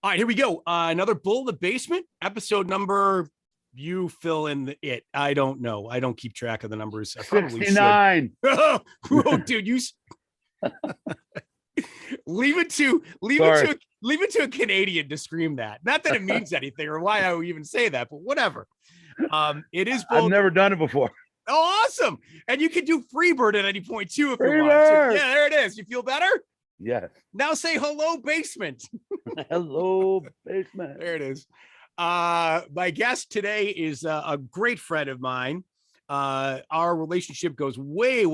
All right, here we go. Another Bull in the Basement, episode number. You fill in it. I don't know. I don't keep track of the numbers. I probably should. 69. Oh, dude, you leave it to Sorry. leave it to a Canadian to scream that. Not that it means anything or why I would even say that, but whatever. It is I've Bull. never done it before. Oh, awesome! And you can do Freebird at any point too if you want. Freebird! Yeah, there it is. You feel better? Yes. Now say hello, basement. Hello, basement. There it is. My guest today is a great friend of mine. Our relationship goes way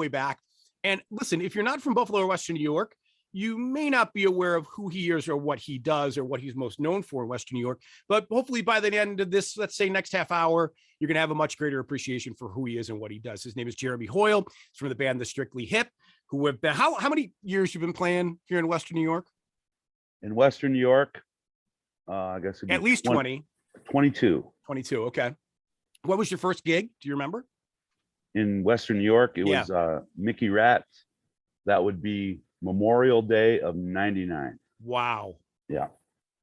back. And listen, if you're not from Buffalo or Western New York, you may not be aware of who he is or what he does or what he's most known for in Western New York. But hopefully by the end of this, let's say next half hour, you're going to have a much greater appreciation for who he is and what he does. His name is Jeremy Hoyle. He's from the band The Strictly Hip, who have been, how many years you've been playing here in Western New York? In Western New York, I guess at least 20. 22. 22. Okay. What was your first gig? Do you remember? In Western New York, it was Mickey Rat's. That would be Memorial Day of 99. Wow. Yeah.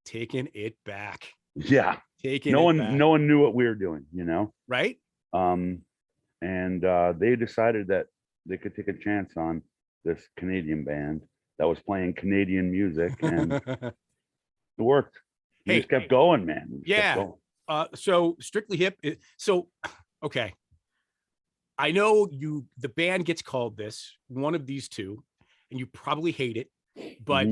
Taking it back. Yeah. No one knew what we were doing, you know? Right. And they decided that they could take a chance on this Canadian band that was playing Canadian music, and it worked. We just kept going, man. So Strictly Hip. Okay. I know the band gets called this, one of these two, and you probably hate it, but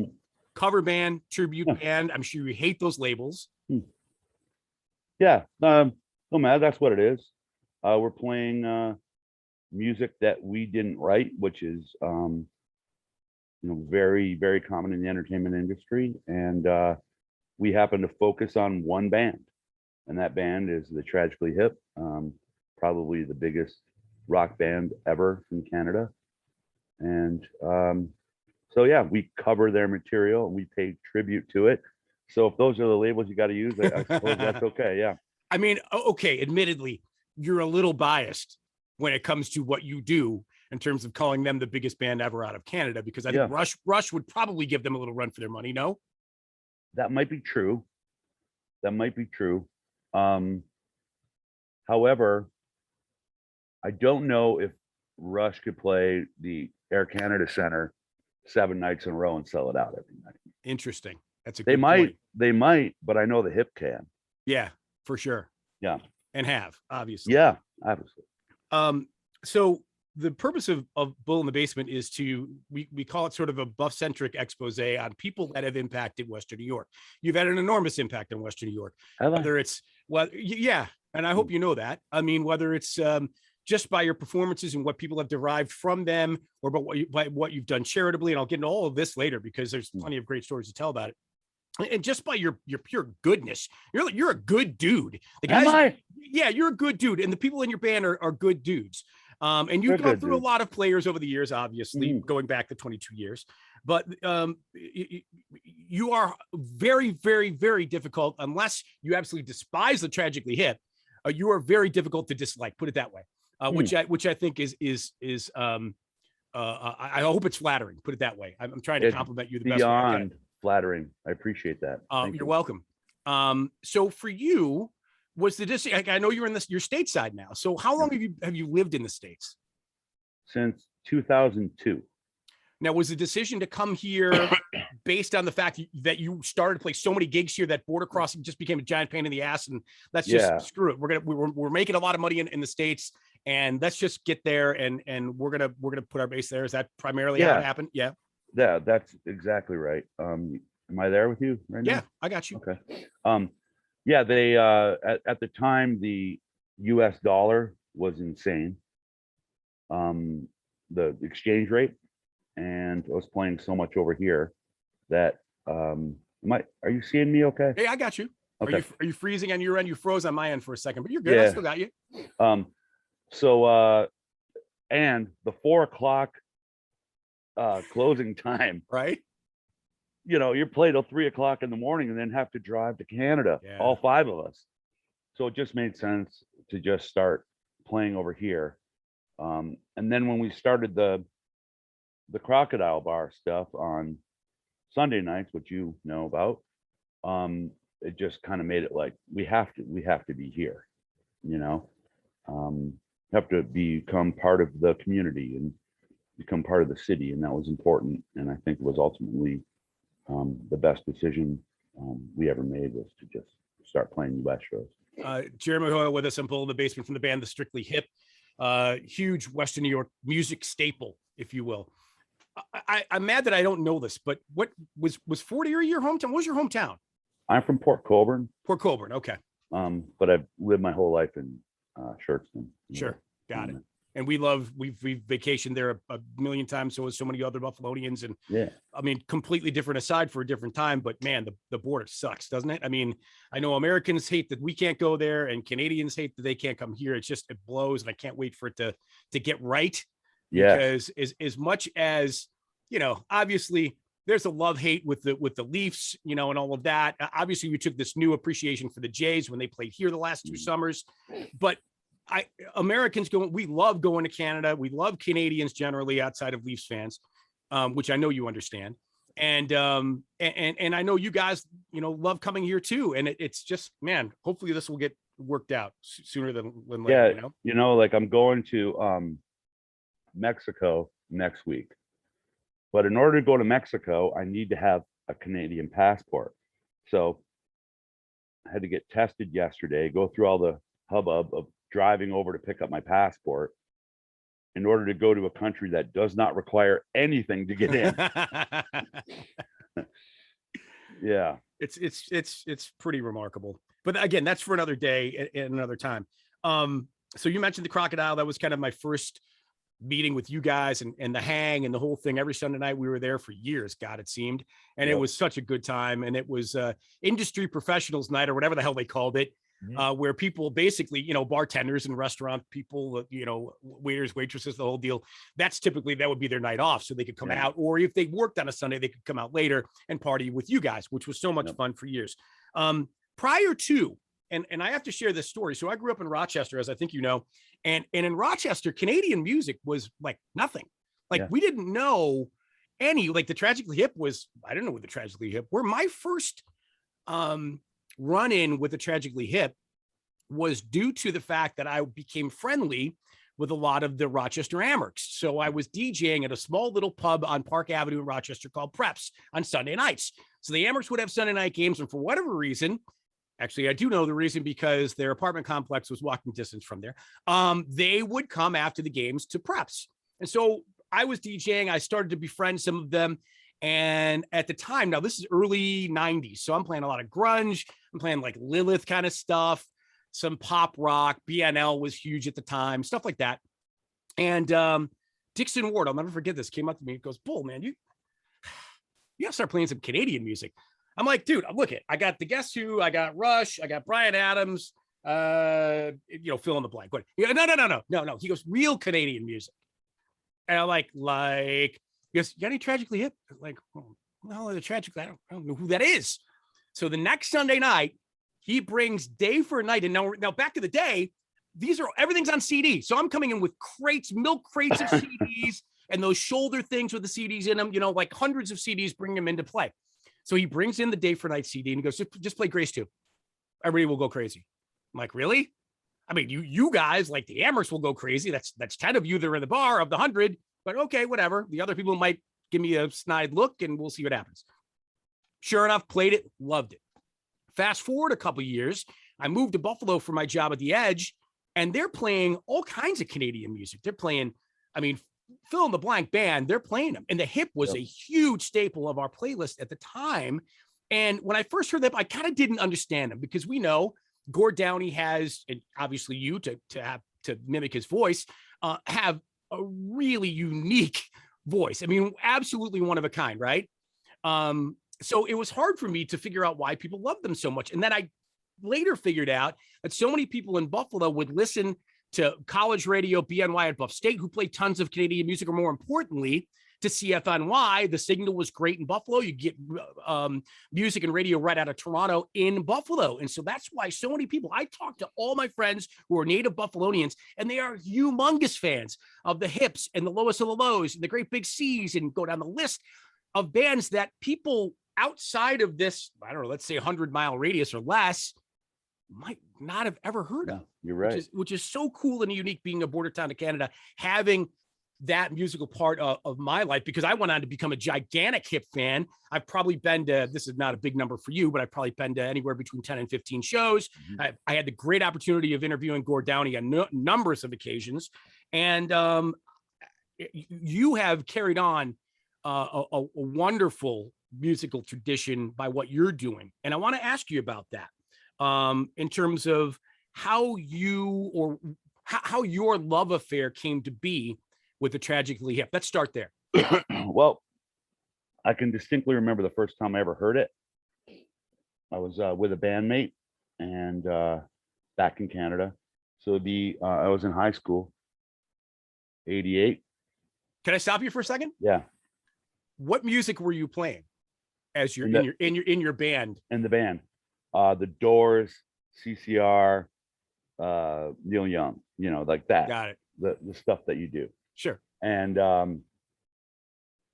cover band, tribute band, I'm sure you hate those labels. Yeah. No matter. That's what it is. We're playing music that we didn't write, which is, very, very common in the entertainment industry. And we happen to focus on one band, and that band is the Tragically Hip, probably the biggest rock band ever from Canada. And so yeah, we cover their material and we pay tribute to it. So if those are the labels you got to use, I suppose that's okay. Yeah. I mean, okay, admittedly, you're a little biased when it comes to what you do in terms of calling them the biggest band ever out of Canada, because I think Rush would probably give them a little run for their money. No? That might be true. However, I don't know if Rush could play the Air Canada Center 7 nights in a row and sell it out every night. Interesting. That's a good point. They might, but I know the Hip can. Yeah, for sure. Yeah. And have, obviously. Yeah, obviously. So the purpose of Bull in the Basement is we call it sort of a buff-centric expose on people that have impacted Western New York. You've had an enormous impact in Western New York. Whether it's, and I hope you know that. I mean, whether it's just by your performances and what people have derived from them, or by what you've done charitably, and I'll get into all of this later because there's plenty of great stories to tell about it. And just by your pure goodness, you're a good dude. The guys, you're a good dude, and the people in your band are good dudes. And you've gone through a lot of players over the years, obviously, going back to 22 years. But you are very, very, very difficult unless you absolutely despise the Tragically Hip. You are very difficult to dislike. Put it that way. Which I think is I hope it's flattering. Put it that way. I'm trying to compliment you the best way I can. Flattering. I appreciate that. You're welcome. So for you, was the decision? I know you're in your stateside now. So how long have you lived in the States? Since 2002. Now, was the decision to come here based on the fact that you started to play so many gigs here that border crossing just became a giant pain in the ass, and let's just screw it. We're making a lot of money in the States, and let's just get there and we're gonna put our base there. Is that primarily how it happened? Yeah. Yeah, that's exactly right. Am I there with you right now? Yeah, I got you. Okay. They at the time the US dollar was insane. The exchange rate, and I was playing so much over here that are you seeing me okay? Hey, I got you. Okay. Are you freezing on your end? You froze on my end for a second, but you're good. I still got you. And the 4:00 closing time, right? You're playing till 3:00 in the morning and then have to drive to Canada, all 5 of us. So it just made sense to just start playing over here. And then when we started the Crocodile Bar stuff on Sunday nights, which you know about, it just kind of made it like, we have to be here, you know, have to become part of the community and become part of the city. And that was important. And I think it was ultimately the best decision we ever made, was to just start playing US shows. Jeremy Hoyle with us on Bull in the Basement from the band The Strictly Hip. Huge Western New York music staple, if you will. I'm mad that I don't know this, but what was Fort Erie your hometown? What was your hometown? I'm from Port Colborne. Port Colborne, okay. But I've lived my whole life in Schertzton. Sure, got it. And we've vacationed there a million times, so as so many other Buffalonians. And yeah, I mean, completely different aside for a different time, but man, the border sucks, doesn't it? I mean, I know Americans hate that we can't go there, and Canadians hate that they can't come here. It's just, it blows, and I can't wait for it to get right. yeah. Because as much as, you know, obviously there's a love-hate with the Leafs, you know, and all of that. Obviously, we took this new appreciation for the Jays when they played here the last 2 summers, but Americans we love going to Canada. We love Canadians generally outside of Leafs fans, which I know you understand. And I know you guys, you know, love coming here too. And it's just, man, hopefully this will get worked out sooner than later. Yeah, you know, like I'm going to Mexico next week. But in order to go to Mexico, I need to have a Canadian passport. So I had to get tested yesterday, go through all the hubbub of driving over to pick up my passport in order to go to a country that does not require anything to get in. Yeah. It's pretty remarkable. But again, that's for another day and another time. So you mentioned the Crocodile. That was kind of my first meeting with you guys and the hang and the whole thing. Every Sunday night we were there for years, God, it seemed. And It was such a good time. And it was industry professionals night, or whatever the hell they called it, where people basically, you know, bartenders and restaurant people, you know, waiters, waitresses, the whole deal. That would be their night off. So they could come out, or if they worked on a Sunday, they could come out later and party with you guys, which was so much fun for years. Prior to, and I have to share this story. So I grew up in Rochester, as I think you know, and in Rochester, Canadian music was like nothing. Like we didn't know any, like the Tragically Hip was, I didn't know what the Tragically Hip were. My first run in with the Tragically Hip was due to the fact that I became friendly with a lot of the Rochester Amerks. So I was DJing at a small little pub on Park Avenue in Rochester called Preps on Sunday nights. So the Amerks would have Sunday night games, and for whatever reason, actually, I do know the reason, because their apartment complex was walking distance from there. They would come after the games to Preps. And so I was DJing. I started to befriend some of them. And at the time, now this is early 90s. So I'm playing a lot of grunge. I'm playing like Lilith kind of stuff, some pop rock. BNL was huge at the time, stuff like that. And Dixon Ward, I'll never forget this, came up to me and goes, "Bull, man, you have to start playing some Canadian music." I'm like, dude, look it. I got the Guess Who, I got Rush, I got Bryan Adams, you know, fill in the blank. What? No. He goes, real Canadian music. And I'm like, he goes, "You got any Tragically Hip?" I'm like, "Oh, well, the Tragically, I don't know who that is." So the next Sunday night, he brings Day for a Night. And now back in the day, everything's on CD. So I'm coming in with milk crates of CDs and those shoulder things with the CDs in them, you know, like hundreds of CDs, bring them into play. So he brings in the Day for Night CD and he goes, just play Grace 2. Everybody will go crazy. I'm like, really? I mean, you guys, like the Amerks, will go crazy. That's 10 of you that are in the bar of the 100, but okay, whatever. The other people might give me a snide look and we'll see what happens. Sure enough, played it, loved it. Fast forward a couple of years, I moved to Buffalo for my job at the Edge, and they're playing all kinds of Canadian music. They're playing, I mean, fill in the blank band, they're playing them. And the Hip was a huge staple of our playlist at the time. And when I first heard that, I kind of didn't understand them, because we know Gord Downie has, and obviously you to mimic his voice, have a really unique voice. I mean, absolutely one of a kind, right? So it was hard for me to figure out why people loved them so much. And then I later figured out that so many people in Buffalo would listen to college radio, BNY at Buff State, who played tons of Canadian music, or more importantly, to CFNY. The signal was great in Buffalo. You get music and radio right out of Toronto in Buffalo. And so that's why so many people, I talked to all my friends who are native Buffalonians, and they are humongous fans of the Hips and the Lowest of the Lows and the Great Big Seas, and go down the list of bands that people outside of this, I don't know, let's say 100-mile radius or less, might not have ever heard Yeah, of, you're right. which is so cool and unique, being a border town of Canada, having that musical part of my life, because I went on to become a gigantic hip fan. I've probably been to, this is not a big number for you, but I've probably been to anywhere between 10 and 15 shows. I had the great opportunity of interviewing Gord Downey on numbers of occasions. And you have carried on a wonderful musical tradition by what you're doing. And I want to ask you about that, in terms of how you, or how your love affair came to be with the Tragically Hip. Let's start there. Well, I can distinctly remember the first time I ever heard it. I was with a bandmate and back in Canada. So it'd be I was in high school, 88. Can I stop you for a second? Yeah. What music were you playing as you're in your band? In the band, the Doors, CCR, Neil Young, you know, like that. Got it. The stuff that you do. Sure. And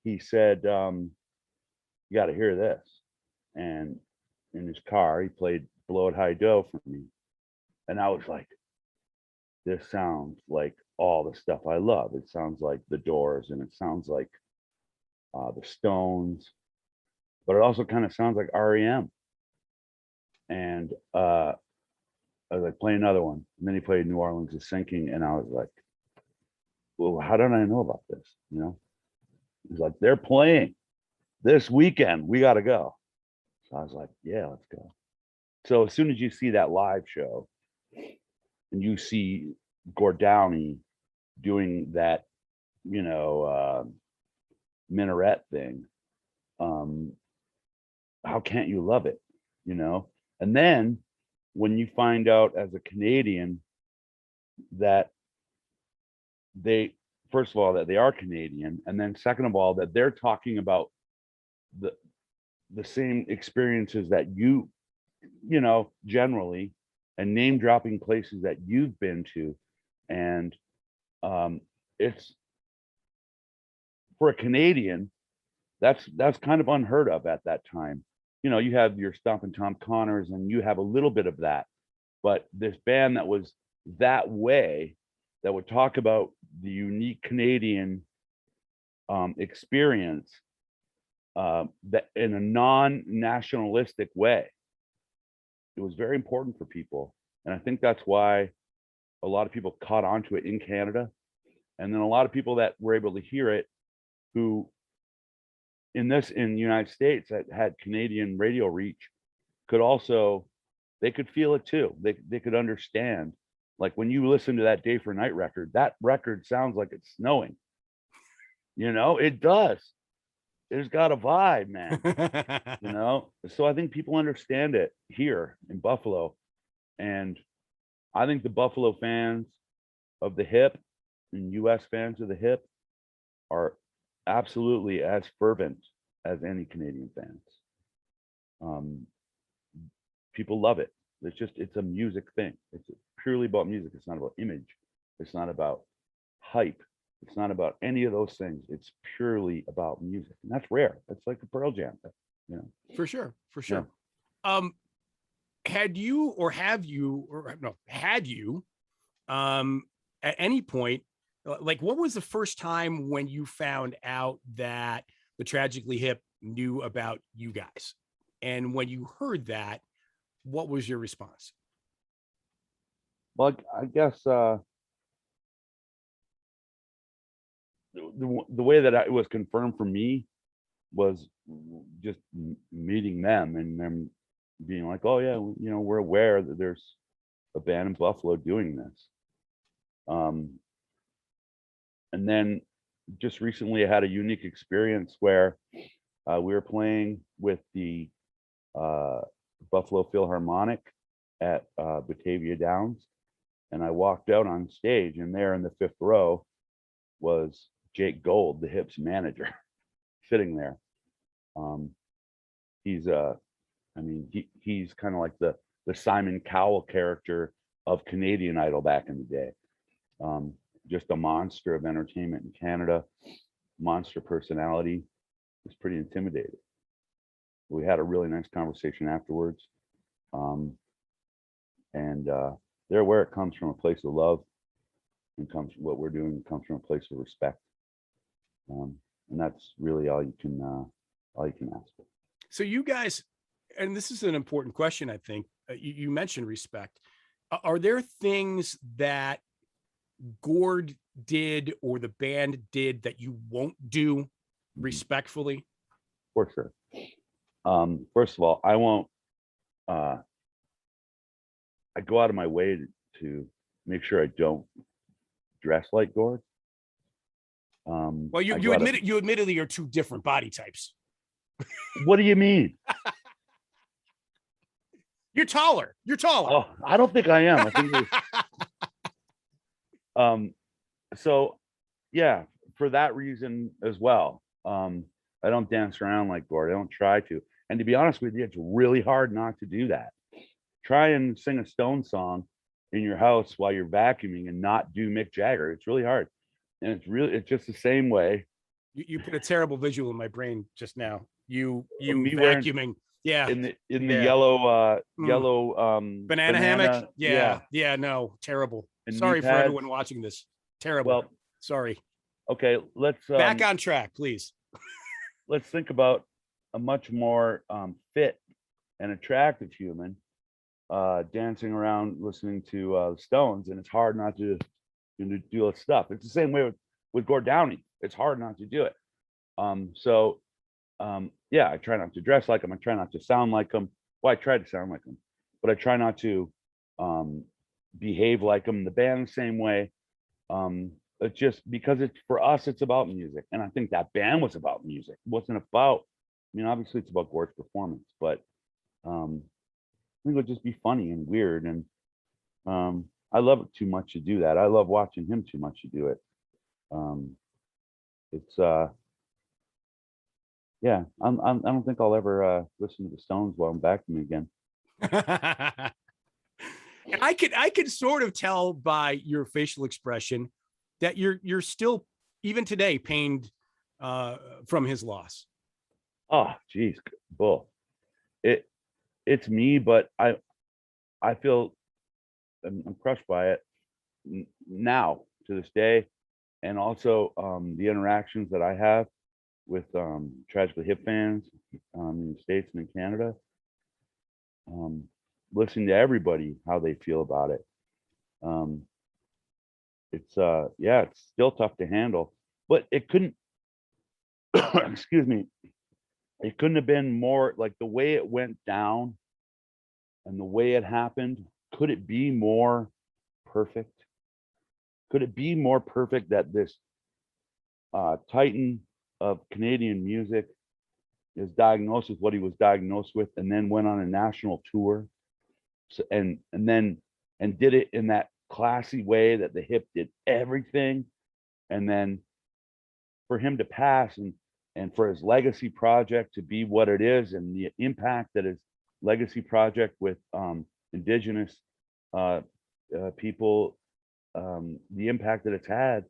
he said, you got to hear this. And in his car, he played Blow It High Dough for me. And I was like, this sounds like all the stuff I love. It sounds like the Doors, and it sounds like the Stones, but it also kind of sounds like REM. And I was like, play another one. And then he played New Orleans is Sinking. And I was like, well, how did I know about this? You know, he's like, they're playing this weekend. We got to go. So I was like, yeah, let's go. So as soon as you see that live show and you see Gord Downey doing that, you know, minaret thing, how can't you love it? You know? And then when you find out as a Canadian that they, first of all, that they are Canadian, and then second of all, that they're talking about the same experiences that you know, generally, and name dropping places that you've been to. And it's, for a Canadian, that's kind of unheard of at that time. You know, you have your Stompin' Tom Connors, and you have a little bit of that, but this band that was that way, that would talk about the unique Canadian experience, that in a non-nationalistic way, it was very important for people. And I think that's why a lot of people caught on to it in Canada. And then a lot of people that were able to hear it, who in the United States that had Canadian radio reach, could also, they could feel it too. They could understand. Like when you listen to that Day for Night record, that record sounds like it's snowing. You know, it does. It's got a vibe, man. You know, so I think people understand it here in Buffalo. And I think the Buffalo fans of the hip and US fans of the hip are absolutely as fervent as any Canadian fans. People love it. It's a music thing. It's purely about music. It's not about image. It's not about hype. It's not about any of those things. It's purely about music. And that's rare. That's like the Pearl Jam thing, you know. For sure. Had you at any point, like, what was the first time when you found out that the Tragically Hip knew about you guys? And when you heard that, what was your response? Well, I guess the way that it was confirmed for me was just meeting them and them being like, oh yeah, you know, we're aware that there's a band in Buffalo doing this. And then just recently I had a unique experience where we were playing with the Buffalo Philharmonic at Batavia Downs. And I walked out on stage, and there in the fifth row was Jake Gold, the Hips manager, sitting there. He's he's kind of like the Simon Cowell character of Canadian Idol back in the day. Just a monster of entertainment in Canada, monster personality. It's pretty intimidating. We had a really nice conversation afterwards. Um, and they're where it comes from, a place of love, and comes what we're doing comes from a place of respect. And that's really all you can ask for. So you guys, and this is an important question, I think, you mentioned respect. Are there things that Gord did or the band did that you won't do respectfully? For sure. First of all, I won't. I go out of my way to make sure I don't dress like Gord. Well, you admit it. You admittedly are two different body types. What do you mean? You're taller. You're taller. Oh, I don't think I am. I think. So, yeah, for that reason as well. I don't dance around like Gord. I don't try to. And to be honest with you, it's really hard not to do that. Try and sing a Stone song in your house while you're vacuuming and not do Mick Jagger. It's really hard. And it's just the same way. You put a terrible visual in my brain just now. You Me vacuuming. Yeah. In the yellow banana hammock. Yeah. No, terrible. And sorry for everyone watching this. Terrible. Well, sorry. Okay, let's back on track, please. Let's think about a much more fit and attractive human dancing around listening to the Stones, and it's hard not to do that stuff. It's the same way with Gord Downie. It's hard not to do it. Yeah, I try not to dress like him. I try not to sound like him. Well, I try to sound like him, but I try not to behave like him. The band the same way. It's just because it's for us, it's about music, and I think that band was about music. It wasn't about. I mean, obviously, it's about Gord's performance, but I think it would just be funny and weird, and I love it too much to do that. I love watching him too much to do it. It's yeah. I don't think I'll ever listen to the Stones while I'm vacuuming again. And I could sort of tell by your facial expression that you're still even today pained from his loss. Oh, geez, bull. It's me, but I feel I'm crushed by it now to this day, and also the interactions that I have with Tragically Hip fans in the States and in Canada. Listening to everybody how they feel about it. It's yeah, it's still tough to handle, but it couldn't excuse me, it couldn't have been more like the way it went down and the way it happened. Could it be more perfect? Could it be more perfect that this titan of Canadian music is diagnosed with what he was diagnosed with, and then went on a national tour, so, and did it in that classy way that the Hip did everything, and then for him to pass and for his legacy project to be what it is, and the impact that his legacy project with Indigenous people, the impact that it's had,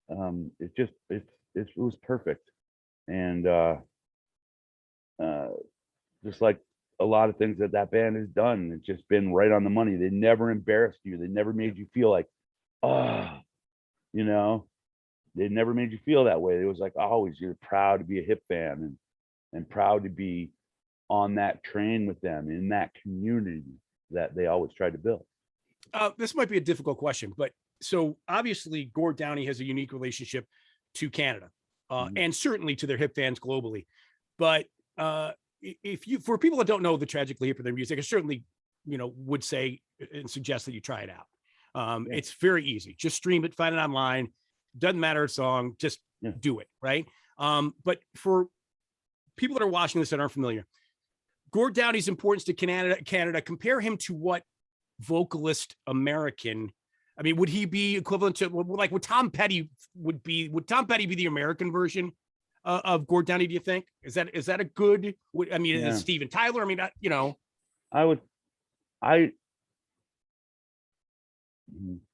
it was perfect. And just like a lot of things that band has done, it's just been right on the money. They never embarrassed you. They never made you feel like, oh, they never made you feel that way. It was like always, you're proud to be a Hip fan and proud to be on that train with them in that community that they always tried to build. This might be a difficult question, but so obviously Gord Downie has a unique relationship to Canada and certainly to their Hip fans globally. But for people that don't know the Tragically Hip or their music, I certainly, would say and suggest that you try it out. It's very easy. Just stream it, find it online. Doesn't matter a song, just do it. Right. But for people that are watching this that aren't familiar, Gord Downie's importance to Canada, compare him to what vocalist American? I mean, would he be equivalent to like would Tom Petty be the American version of Gord Downie? Do you think is that a good? I mean, is Steven Tyler? I mean, I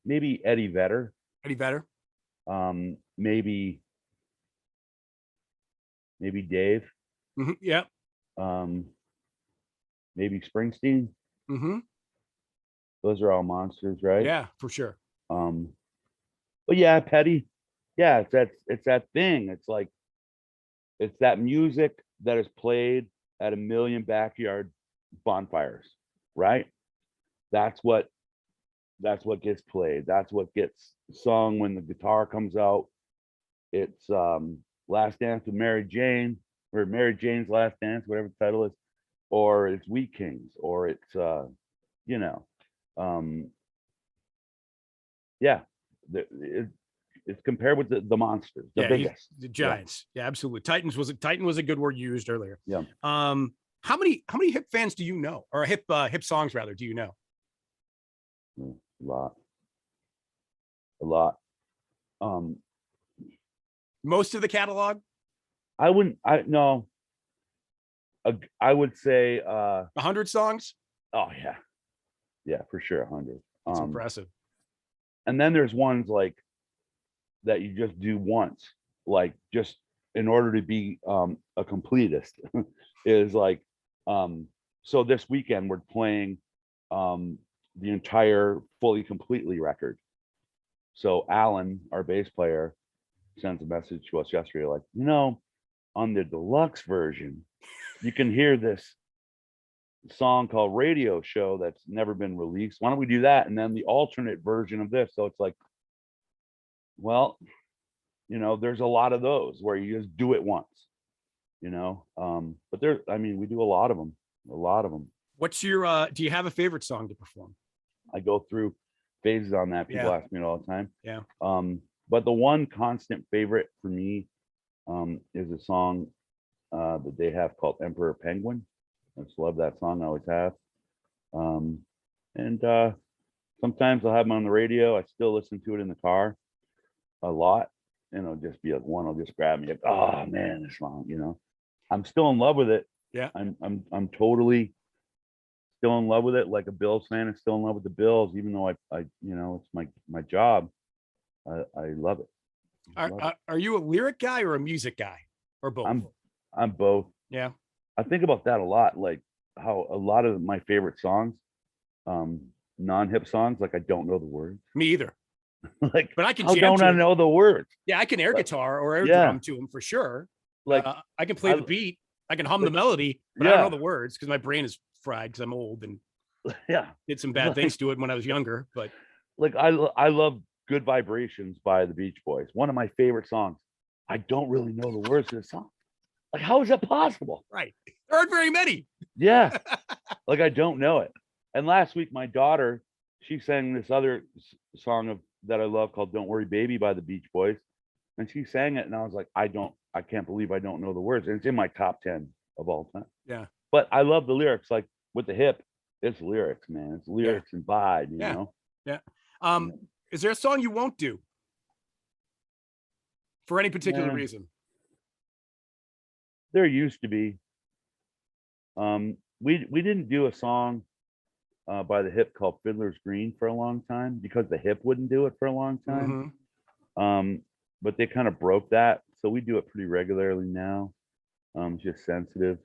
maybe Eddie Vedder. Maybe Dave. Yeah. Um, maybe Springsteen. Mm-hmm. Those are all monsters, right? Yeah, for sure. Um, but yeah, Petty. Yeah, it's that thing. It's like it's that music that is played at a million backyard bonfires, right? That's what that's what gets played. That's what gets sung when the guitar comes out. It's Last Dance with Mary Jane, or Mary Jane's Last Dance, whatever the title is, or it's Wheat Kings, or it's you know, um, yeah, it's compared with the monsters, the Yeah, he's biggest. the Yeah, Giants. Yeah, absolutely. Titan was a good word you used earlier. yeah, How many hip fans do you know, or hip songs rather? Do you know? a lot, a lot. Um, Most of the catalog, I wouldn't. I no. I would say. 100 songs. Oh yeah, yeah, for sure, 100. It's impressive. And then there's ones like that you just do once, like just in order to be a completist, is like so this weekend we're playing the entire Fully Completely record. So Alan, our bass player, sends a message to us yesterday, like, on the deluxe version, you can hear this song called Radio Show that's never been released. Why don't we do that? And then the alternate version of this. So it's like, well, there's a lot of those where you just do it once, but there, I mean, we do a lot of them. What's your do you have a favorite song to perform? I go through phases on that. People Yeah. ask me it all the time. Yeah. But the one constant favorite for me is a song that they have called Emperor Penguin. I just love that song. I always have. And sometimes I'll have them on the radio. I still listen to it in the car a lot. And it'll just be like one will just grab me like, oh man, this song, I'm still in love with it. Yeah. I'm totally still in love with it. Like a Bills fan is still in love with the Bills, even though I it's my job. I love it. Are you a lyric guy or a music guy, or both? I'm both. Yeah. I think about that a lot, like how a lot of my favorite songs, non-hip songs, like I don't know the words. Me either. Like, but I can how jam don't to I it. know the words? Yeah, I can air guitar or air Yeah. drum to them for sure. Like I can play the beat. I can hum the melody, but I don't know the words because my brain is fried because I'm old and yeah, did some bad things to it when I was younger. But like I love Good Vibrations by the Beach Boys. One of my favorite songs. I don't really know the words to the song. Like, how is that possible? Right. There aren't very many. Yeah. Like I don't know it. And last week, my daughter, she sang this other song that I love called Don't Worry Baby by the Beach Boys. And she sang it. And I was like, I can't believe I don't know the words. And it's in my top 10 of all time. Yeah. But I love the lyrics. Like with the hip, it's lyrics, man. It's lyrics and vibe, you know? Yeah. Is there a song you won't do for any particular reason? There used to be. We didn't do a song by the Hip called Fiddler's Green for a long time because the Hip wouldn't do it for a long time. Mm-hmm. But they kind of broke that, so we do it pretty regularly now. Just sensitive,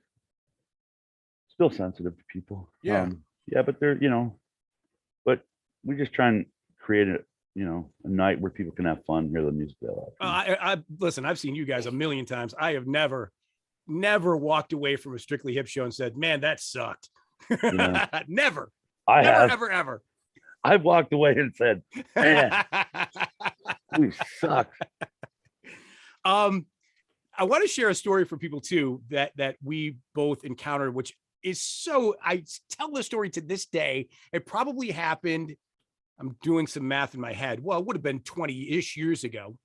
still sensitive to people. Yeah. Yeah, but they're but we just try and create a night where people can have fun, hear the music they love. I listen. I've seen you guys a million times. I have never walked away from a Strictly Hip show and said, "Man, that sucked." Yeah. Never. I have. Ever. I've walked away and said, "Man, we suck." I want to share a story for people too that we both encountered, which is so. I tell the story to this day. It probably happened. I'm doing some math in my head. Well, it would have been 20-ish years ago.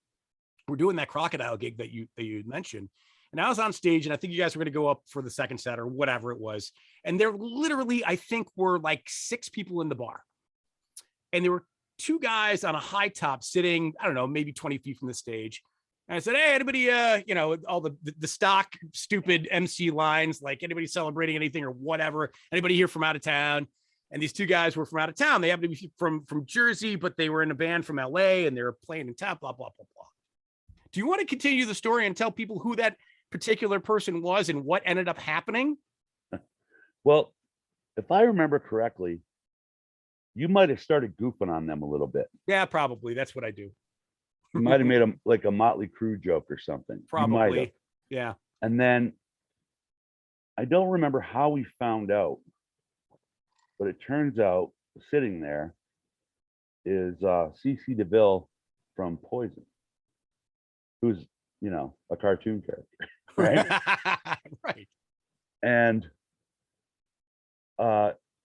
We're doing that Crocodile gig that you mentioned. And I was on stage and I think you guys were going to go up for the second set or whatever it was. And there literally, I think were like 6 people in the bar. And there were 2 guys on a high top sitting, I don't know, maybe 20 feet from the stage. And I said, "Hey, anybody, all the stock stupid MC lines, like anybody celebrating anything or whatever, anybody here from out of town?" And these 2 guys were from out of town. They happened to be from Jersey, but they were in a band from LA and they were playing in town, blah, blah, blah, blah. Do you want to continue the story and tell people who that particular person was and what ended up happening? Well, if I remember correctly, you might have started goofing on them a little bit. Yeah, probably. That's what I do. You might have made them like a Motley Crue joke or something. You might have. Probably. Yeah. And then I don't remember how we found out, but it turns out sitting there is CC DeVille from Poison, who's, a cartoon character, right? Right. And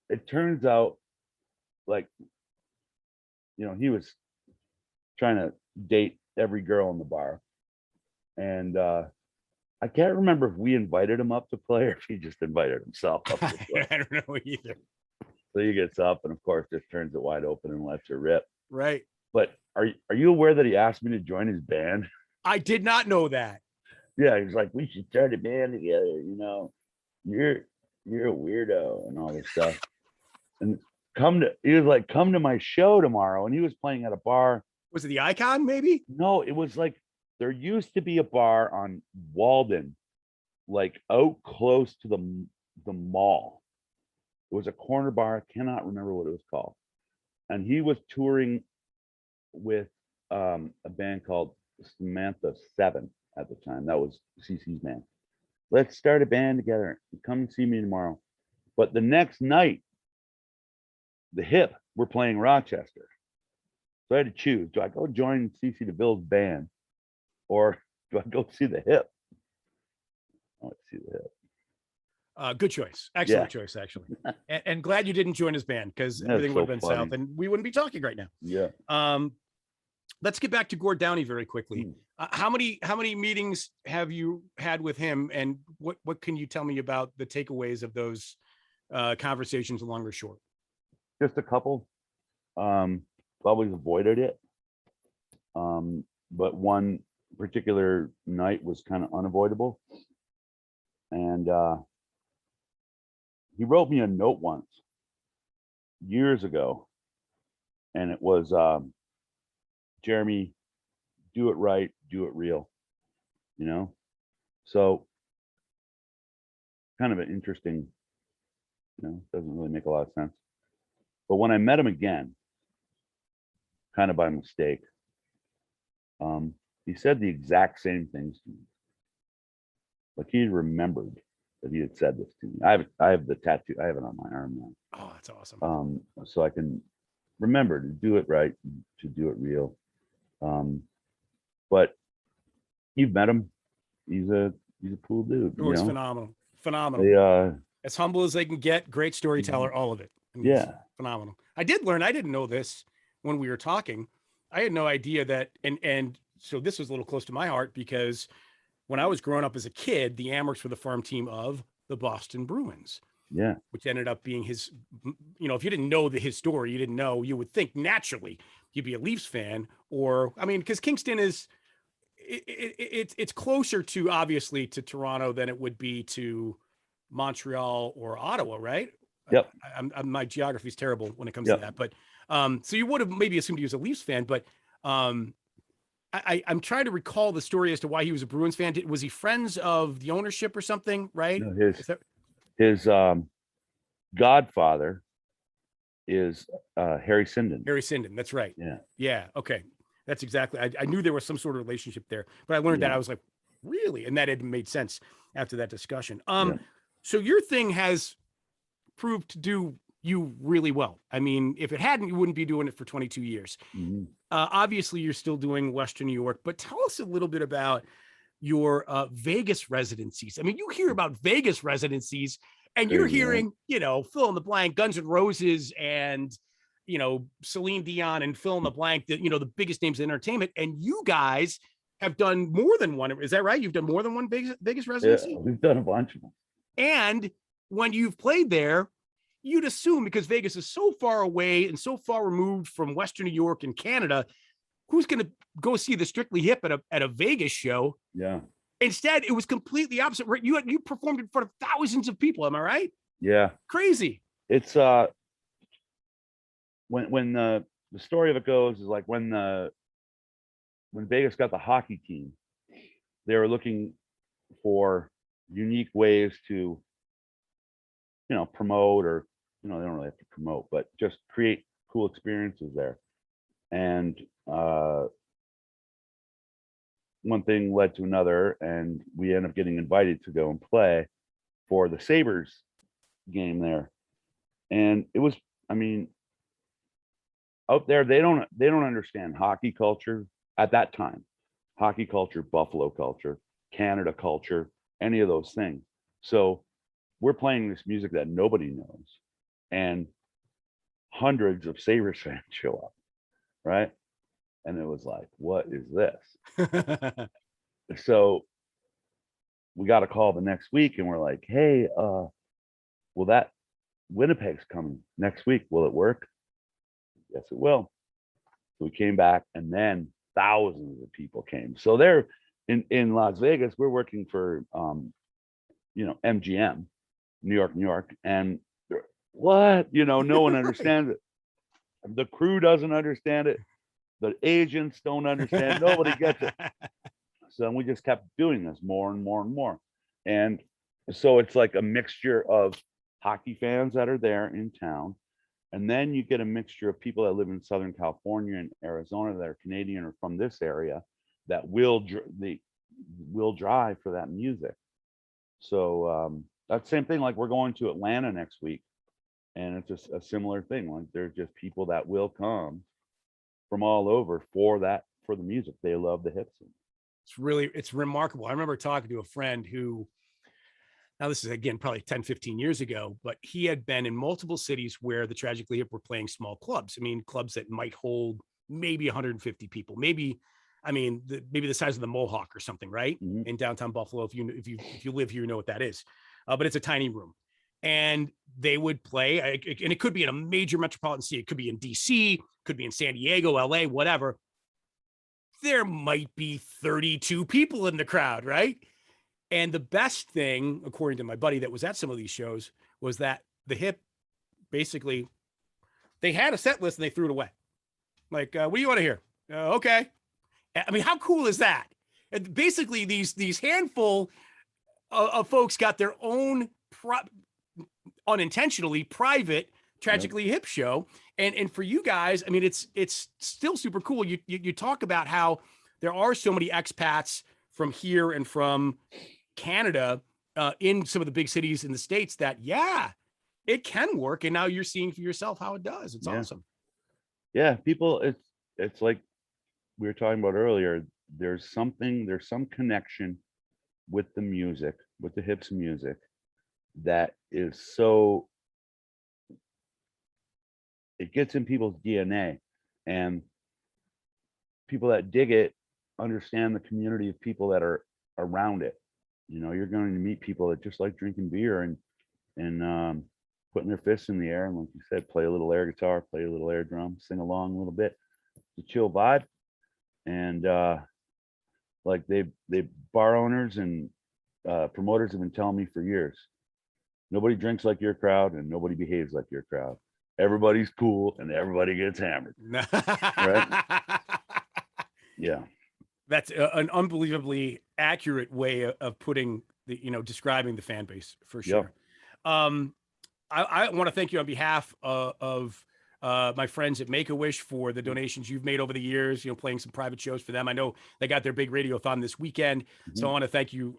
it turns out, like, he was trying to date every girl in the bar. And I can't remember if we invited him up to play or if he just invited himself up to play. I don't know either. So he gets up and of course just turns it wide open and lets her rip. Right. But are you aware that he asked me to join his band? I did not know that. Yeah, he's like, we should start a band together, you're a weirdo and all this stuff. And he was like, come to my show tomorrow. And he was playing at a bar. Was it the Icon, maybe? No, it was like, there used to be a bar on Walden, like out close to the mall. It was a corner bar. I cannot remember what it was called. And he was touring with a band called Samantha 7 at the time. That was CC's band. Let's start a band together. Come and see me tomorrow. But the next night, the Hip were playing Rochester. So I had to choose. Do I go join CC DeVille's band or do I go see the Hip? I want to see the Hip. Good choice. Excellent choice, actually. And glad you didn't join his band because everything would have been south and we wouldn't be talking right now. Yeah. Let's get back to Gord Downey very quickly. How many meetings have you had with him, and what can you tell me about the takeaways of those conversations, long or short? Just a couple. Always avoided it. But one particular night was kind of unavoidable. And he wrote me a note once years ago, and it was Jeremy, do it right, do it real, so kind of an interesting, doesn't really make a lot of sense. But when I met him again, kind of by mistake, he said the exact same things to me. Like he remembered that he had said this to me. I have the tattoo. I have it on my arm now. Oh, that's awesome. So I can remember to do it right, to do it real. But you've met him. He's a cool dude. Oh, he's phenomenal. As humble as they can get, great storyteller, all of it. Yeah. Phenomenal. I didn't know this when we were talking. I had no idea that, and so this was a little close to my heart because when I was growing up as a kid, the Amherst were the farm team of the Boston Bruins. Yeah. Which ended up being his, if you didn't know his story, you would think naturally you'd be a Leafs fan, because Kingston is, it's closer to, obviously, to Toronto than it would be to Montreal or Ottawa, right? Yep. My geography is terrible when it comes to that, but so you would have maybe assumed he was a Leafs fan, but I'm trying to recall the story as to why he was a Bruins fan. Was he friends of the ownership or something, right? No, his godfather is Harry Sinden. Harry Sinden, that's right. Yeah. Yeah. Okay. That's exactly. I knew there was some sort of relationship there, but I learned that I was like, really? And that had made sense after that discussion. So your thing has proved to do you really well. I mean, if it hadn't, you wouldn't be doing it for 22 years. Mm-hmm. Obviously, you're still doing Western New York, but tell us a little bit about your Vegas residencies. I mean, you hear about Vegas residencies and you're hearing, fill in the blank, Guns N' Roses and, Celine Dion and fill in the blank, the biggest names in entertainment. And you guys have done more than one. Is that right? You've done more than one Vegas residency? Yeah, we've done a bunch of them. And when you've played there, you'd assume, because Vegas is so far away and so far removed from Western New York and Canada, who's going to go see the Strictly Hip at a Vegas show? Yeah. Instead, it was completely opposite. You performed in front of thousands of people. Am I right? Yeah. Crazy. It's when the story of it goes is like when Vegas got the hockey team, they were looking for unique ways to promote, or, they don't really have to promote, but just create cool experiences there. And one thing led to another, and we end up getting invited to go and play for the Sabres game there. And it was, I mean, out there, they don't understand hockey culture at that time. Hockey culture, Buffalo culture, Canada culture, any of those things. So we're playing this music that nobody knows, and hundreds of Sabres fans show up, right? And it was like, what is this? So we got a call the next week, and we're like, hey, well, that Winnipeg's coming next week. Will it work? Yes, it will. So we came back, and then thousands of people came. So they're in Las Vegas. We're working for MGM, New York, and what? No one understands it. The crew doesn't understand it. The agents don't understand. Nobody gets it. So we just kept doing this more and more and more. And so it's like a mixture of hockey fans that are there in town. And then you get a mixture of people that live in Southern California and Arizona that are Canadian or from this area that will drive for that music. So that's the same thing. Like, we're going to Atlanta next week, and it's just a similar thing. Like, there's just people that will come from all over for the music. They love the hip scene. It's remarkable. I remember talking to a friend who, now this is again probably 10, 15 years ago, but he had been in multiple cities where the Tragically Hip were playing small clubs. I mean, clubs that might hold maybe 150 people, maybe the size of the Mohawk or something, right? Mhm. In downtown Buffalo. If you live here, you know what that is. But it's a tiny room. And they would play, and it could be in a major metropolitan city. It could be in DC, could be in San Diego, LA, whatever. There might be 32 people in the crowd, right? And the best thing, according to my buddy that was at some of these shows, was that the Hip, basically, they had a set list and they threw it away. Like, what do you want to hear? Okay. I mean, how cool is that? And basically, these handful of folks got their own unintentionally private Tragically Hip show. And for you guys, I mean, it's still super cool. You talk about how there are so many expats from here and from Canada in some of the big cities in the States that, yeah, it can work. And now you're seeing for yourself how it does. It's awesome. Yeah, people, it's like we were talking about earlier. There's some connection with the music, with the hips music, that is so, it gets in people's DNA, and people that dig it understand the community of people that are around it. You're going to meet people that just like drinking beer and putting their fists in the air, and like you said, play a little air guitar, play a little air drum, sing along a little bit. It's a chill vibe. And like they bar owners and promoters have been telling me for years, nobody drinks like your crowd and nobody behaves like your crowd. Everybody's cool and everybody gets hammered. Right? Yeah. That's an unbelievably accurate way of putting describing the fan base, for sure. Yep. I want to thank you on behalf of my friends at Make-A-Wish for the donations you've made over the years, playing some private shows for them. I know they got their big radiothon this weekend. So I want to thank you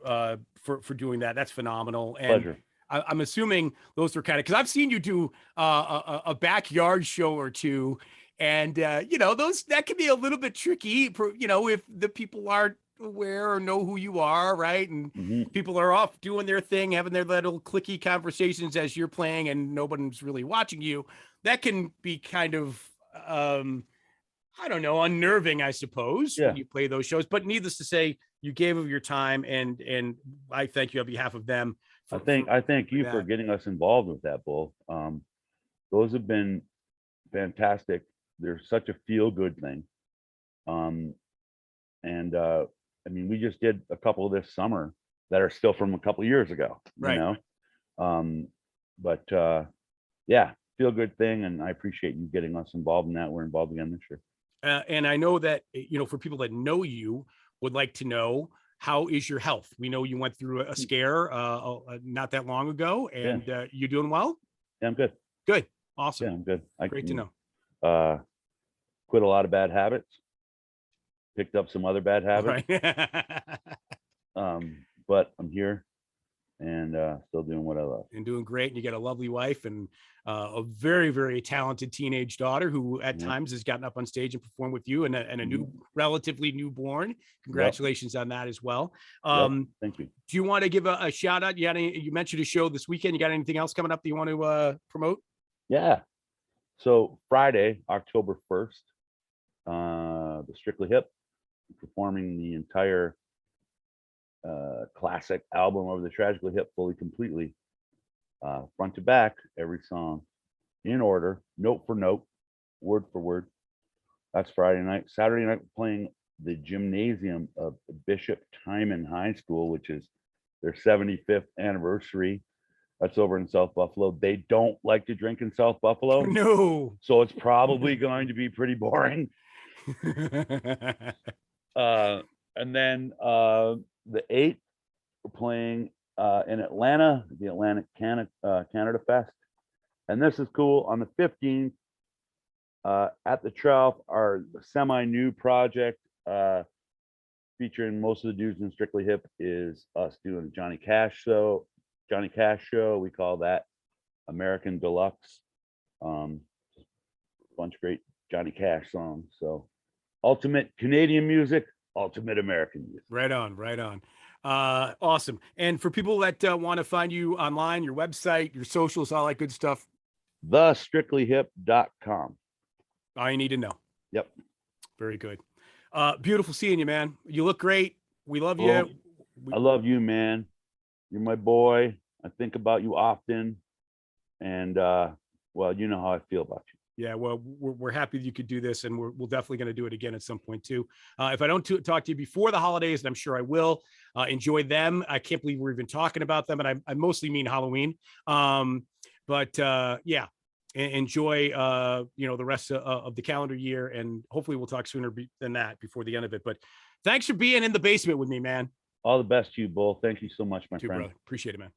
for doing that. That's phenomenal. And Pleasure. I'm assuming those are because I've seen you do a backyard show or two, and those that can be a little bit tricky, if the people aren't aware or know who you are, right? And people are off doing their thing, having their little clicky conversations as you're playing, and nobody's really watching you. That can be kind of I don't know, unnerving, I suppose, when you play those shows. But needless to say, you gave of your time, and I thank you on behalf of them. I thank you for getting us involved with that, Bull. Those have been fantastic. They're such a feel-good thing. And I mean, we just did a couple this summer that are still from a couple of years ago, right. But yeah, feel-good thing, and I appreciate you getting us involved in that. We're involved again this year. And I know that, for people that know you, would like to know how is your health? We know you went through a scare not that long ago, and you doing well? Yeah, I'm good. Good. Awesome. Yeah, I'm good. Great to know. Quit a lot of bad habits, picked up some other bad habits. Right. But I'm here and still doing what I love. And doing great. And you got a lovely wife and a very, very talented teenage daughter who at times has gotten up on stage and performed with you, and a new, relatively newborn. Congratulations on that as well. Thank you. Do you want to give a shout out? You mentioned a show this weekend. You got anything else coming up that you want to promote? Yeah. So Friday, October 1st, the Strictly Hip, performing the entire classic album of the Tragically Hip fully, completely, front to back, every song in order, note for note, word for word. That's Friday night. Saturday night, we're playing the gymnasium of Bishop Timon High School, which is their 75th anniversary. That's over in South Buffalo. They don't like to drink in South Buffalo. No. So it's probably going to be pretty boring. And then the 8th, we're playing in Atlanta, the Atlantic Canada Fest. And this is cool. On the 15th, at the Trough, our semi-new project featuring most of the dudes in Strictly Hip is us doing a Johnny Cash show. We call that American Deluxe. Bunch of great Johnny Cash songs. So ultimate Canadian music, ultimate American music. Right on, right on. Awesome. And for people that want to find you online, your website, your socials, all that good stuff, thestrictlyhip.com. all you need to know. Yep. Very good. Beautiful seeing you, man. You look great. We love Well, you. I love you, man. You're my boy. I think about you often. And well, you know how I feel about you. Yeah, well, we're happy that you could do this, and we're definitely going to do it again at some point too. If I don't talk to you before the holidays, and I'm sure I will, enjoy them. I can't believe we're even talking about them, and I mostly mean Halloween. But yeah, enjoy the rest of the calendar year, and hopefully we'll talk sooner than that, before the end of it. But thanks for being in the basement with me, man. All the best to you, Bull. Thank you so much, my friend. Brother. Appreciate it, man.